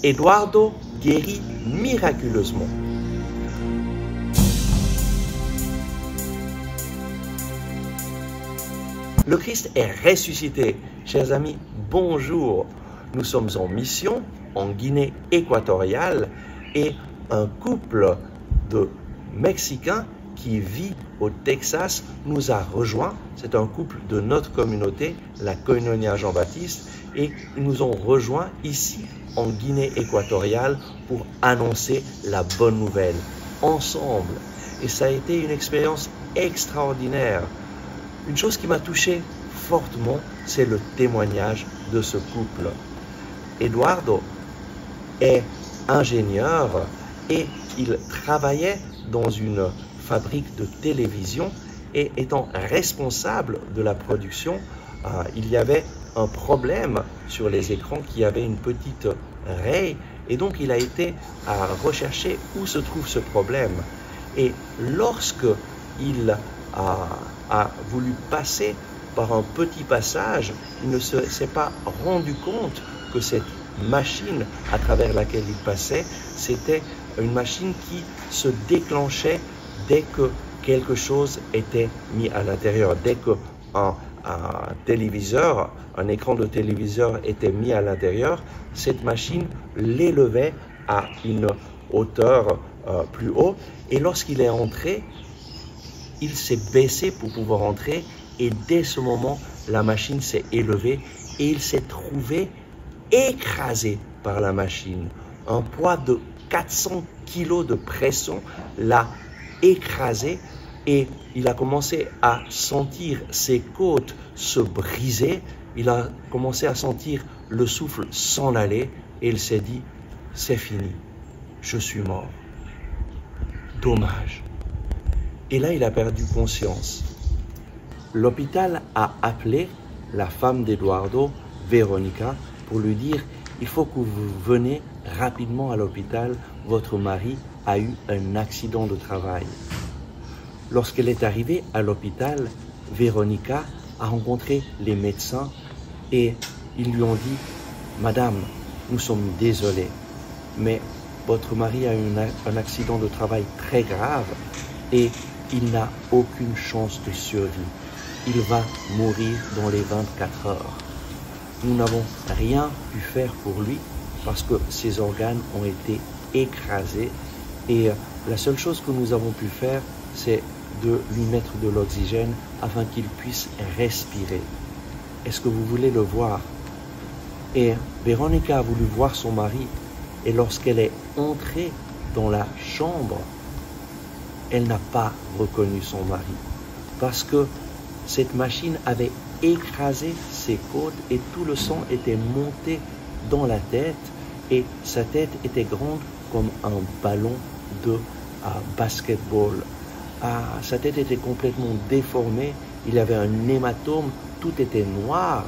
Eduardo guérit miraculeusement. Le Christ est ressuscité. Chers amis, bonjour. Nous sommes en mission en Guinée équatoriale et un couple de Mexicains qui vit au Texas nous a rejoints. C'est un couple de notre communauté, la Koinonia Jean-Baptiste, et ils nous ont rejoints ici en Guinée équatoriale pour annoncer la bonne nouvelle ensemble. Et ça a été une expérience extraordinaire. Une chose qui m'a touché fortement, c'est le témoignage de ce couple. Eduardo est ingénieur et il travaillait dans une fabrique de télévision et étant responsable de la production, il y avait un problème sur les écrans qui avait une petite raie et donc il a été à rechercher où se trouve ce problème. Et lorsque il a voulu passer par un petit passage, il ne s'est pas rendu compte que cette machine à travers laquelle il passait, c'était une machine qui se déclenchait dès que quelque chose était mis à l'intérieur, dès qu'un téléviseur, un écran de téléviseur était mis à l'intérieur, cette machine l'élevait à une hauteur plus haut et lorsqu'il est entré, il s'est baissé pour pouvoir entrer et dès ce moment, la machine s'est élevée et il s'est trouvé écrasé par la machine. Un poids de 400 kg de pression l'a écrasé et il a commencé à sentir ses côtes se briser. Il a commencé à sentir le souffle s'en aller et il s'est dit, c'est fini, je suis mort. Dommage. Et là, il a perdu conscience. L'hôpital a appelé la femme d'Eduardo, Veronica, pour lui dire « Il faut que vous venez rapidement à l'hôpital, votre mari a eu un accident de travail. » Lorsqu'elle est arrivée à l'hôpital, Veronica a rencontré les médecins et ils lui ont dit « Madame, nous sommes désolés, mais votre mari a eu un accident de travail très grave et il n'a aucune chance de survie. Il va mourir dans les 24 heures. Nous n'avons rien pu faire pour lui parce que ses organes ont été écrasés et la seule chose que nous avons pu faire, c'est de lui mettre de l'oxygène afin qu'il puisse respirer. Est-ce que vous voulez le voir? Et Véronica a voulu voir son mari et lorsqu'elle est entrée dans la chambre, elle n'a pas reconnu son mari parce que cette machine avait écrasé ses côtes et tout le sang était monté dans la tête et sa tête était grande comme un ballon de basketball. Sa tête était complètement déformée, il avait un hématome, tout était noir.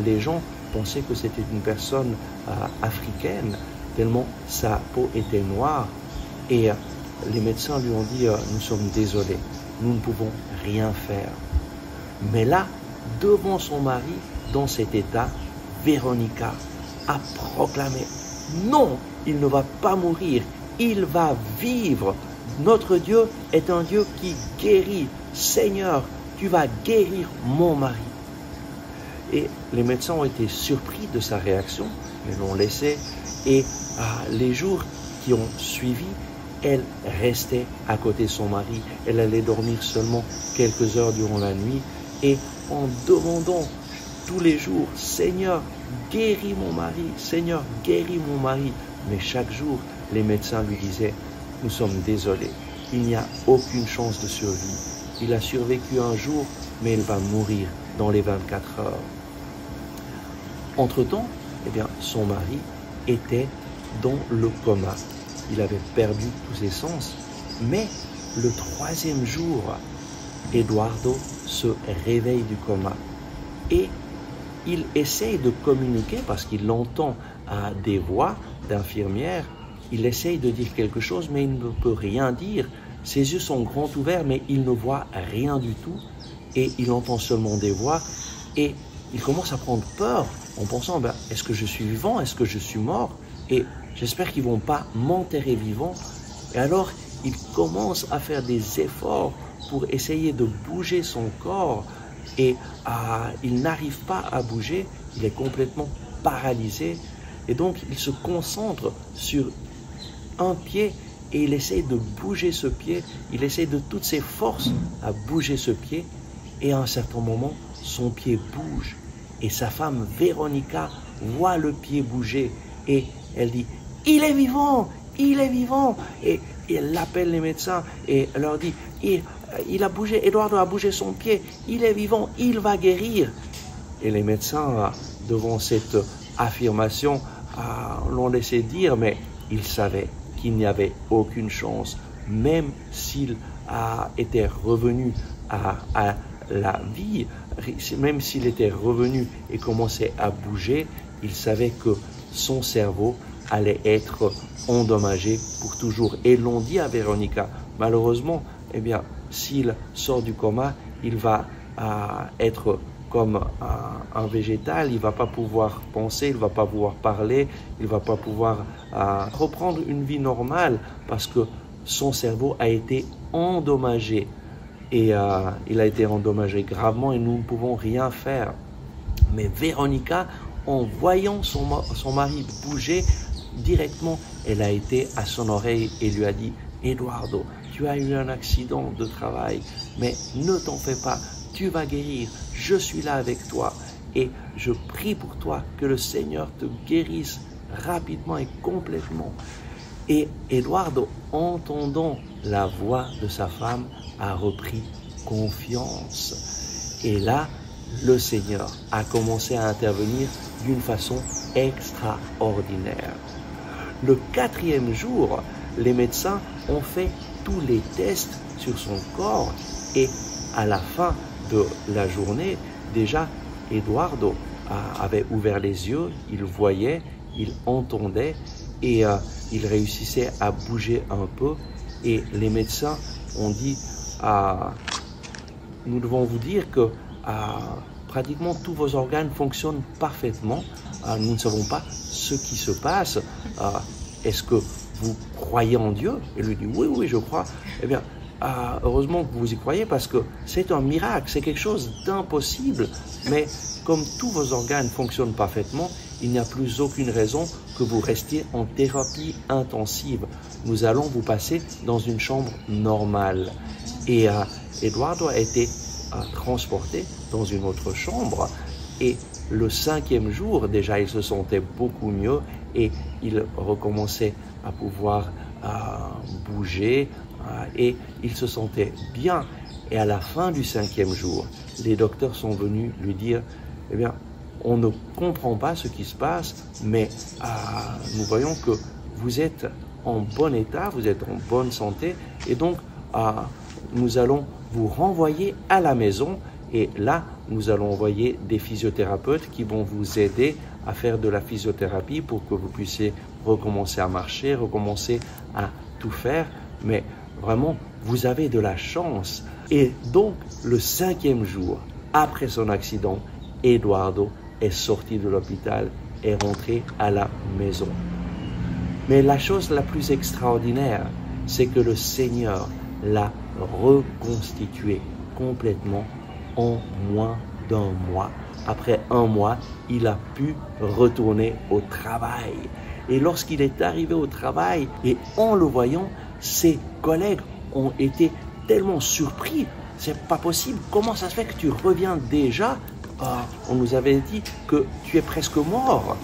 Les gens pensaient que c'était une personne africaine tellement sa peau était noire et les médecins lui ont dit « Nous sommes désolés, nous ne pouvons rien faire ». Mais là, devant son mari, dans cet état, Véronica a proclamé « Non, il ne va pas mourir, il va vivre. Notre Dieu est un Dieu qui guérit. Seigneur, tu vas guérir mon mari. » Et les médecins ont été surpris de sa réaction, mais l'ont laissé. Et les jours qui ont suivi, elle restait à côté de son mari. Elle allait dormir seulement quelques heures durant la nuit. Et en demandant tous les jours, « Seigneur, guéris mon mari, Seigneur, guéris mon mari. » Mais chaque jour, les médecins lui disaient, « Nous sommes désolés, il n'y a aucune chance de survie. Il a survécu un jour, mais il va mourir dans les 24 heures. » Entre-temps, eh bien, son mari était dans le coma. Il avait perdu tous ses sens. Mais le 3e jour, Eduardo se réveille du coma et il essaye de communiquer parce qu'il entend des voix d'infirmières. Il essaye de dire quelque chose, mais il ne peut rien dire. Ses yeux sont grands ouverts, mais il ne voit rien du tout. Et il entend seulement des voix. Et il commence à prendre peur en pensant, est-ce que je suis vivant? Est-ce que je suis mort? et j'espère qu'ils ne vont pas m'enterrer vivant. Et alors, il commence à faire des efforts pour essayer de bouger son corps et il n'arrive pas à bouger, il est complètement paralysé. Et donc, il se concentre sur un pied et il essaie de bouger ce pied, il essaie de toutes ses forces à bouger ce pied. Et à un certain moment, son pied bouge. Et sa femme, Véronica, voit le pied bouger et elle dit « Il est vivant! Il est vivant !» Et elle appelle les médecins et elle leur dit « Il a bougé, Eduardo a bougé son pied, il est vivant, il va guérir. » Et les médecins, devant cette affirmation, l'ont laissé dire, mais ils savaient qu'il n'y avait aucune chance, même s'il était revenu à la vie, même s'il était revenu et commençait à bouger, il savait que son cerveau allait être endommagé pour toujours. Et l'on dit à Véronica, malheureusement, eh bien, s'il sort du coma, il va être comme un végétal, il ne va pas pouvoir penser, il ne va pas pouvoir parler, il ne va pas pouvoir reprendre une vie normale parce que son cerveau a été endommagé. Et il a été endommagé gravement et nous ne pouvons rien faire. Mais Véronica, en voyant son mari bouger, directement, elle a été à son oreille et lui a dit « Eduardo, tu as eu un accident de travail, mais ne t'en fais pas, tu vas guérir, je suis là avec toi et je prie pour toi que le Seigneur te guérisse rapidement et complètement. » Et Eduardo, entendant la voix de sa femme, a repris confiance. Et là, le Seigneur a commencé à intervenir d'une façon extraordinaire. Le 4e jour, les médecins ont fait tous les tests sur son corps et à la fin de la journée, déjà, Eduardo avait ouvert les yeux, il voyait, il entendait et il réussissait à bouger un peu. Et les médecins ont dit, nous devons vous dire que pratiquement tous vos organes fonctionnent parfaitement. Nous ne savons pas ce qui se passe. Est-ce que vous croyez en Dieu? Et lui dit, oui, oui, je crois. Eh bien, heureusement que vous y croyez parce que c'est un miracle, c'est quelque chose d'impossible. Mais comme tous vos organes fonctionnent parfaitement, il n'y a plus aucune raison que vous restiez en thérapie intensive. Nous allons vous passer dans une chambre normale. Et Eduardo a été transporté dans une autre chambre. Et le 5e jour, déjà, il se sentait beaucoup mieux et il recommençait à pouvoir bouger et il se sentait bien. Et à la fin du 5e jour, les docteurs sont venus lui dire, eh bien, on ne comprend pas ce qui se passe, mais nous voyons que vous êtes en bon état, vous êtes en bonne santé, et donc nous allons vous renvoyer à la maison. Et là, nous allons envoyer des physiothérapeutes qui vont vous aider à faire de la physiothérapie pour que vous puissiez recommencer à marcher, recommencer à tout faire. Mais vraiment, vous avez de la chance. Et donc, le 5e jour, après son accident, Eduardo est sorti de l'hôpital et est rentré à la maison. Mais la chose la plus extraordinaire, c'est que le Seigneur l'a reconstitué complètement en moins d'1 mois. Après 1 mois, il a pu retourner au travail. Et lorsqu'il est arrivé au travail, et en le voyant, ses collègues ont été tellement surpris. C'est pas possible. Comment ça se fait que tu reviens déjà? On nous avait dit que tu es presque mort.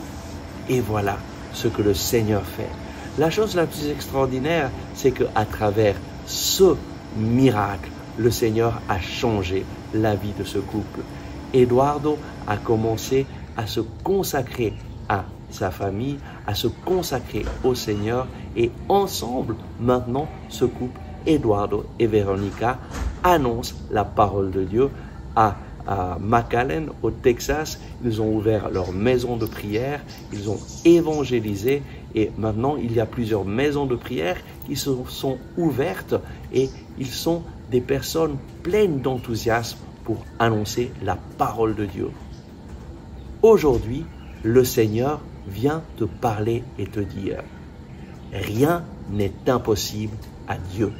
Et voilà ce que le Seigneur fait. La chose la plus extraordinaire, c'est qu'à travers ce miracle, le Seigneur a changé la vie de ce couple. Eduardo a commencé à se consacrer à sa famille, à se consacrer au Seigneur et ensemble, maintenant, ce couple, Eduardo et Véronica, annonce la parole de Dieu à McAllen, au Texas. Ils ont ouvert leur maison de prière, ils ont évangélisé et maintenant il y a plusieurs maisons de prière qui se sont ouvertes et ils sont des personnes pleines d'enthousiasme pour annoncer la parole de Dieu. Aujourd'hui, le Seigneur vient te parler et te dire, rien n'est impossible à Dieu.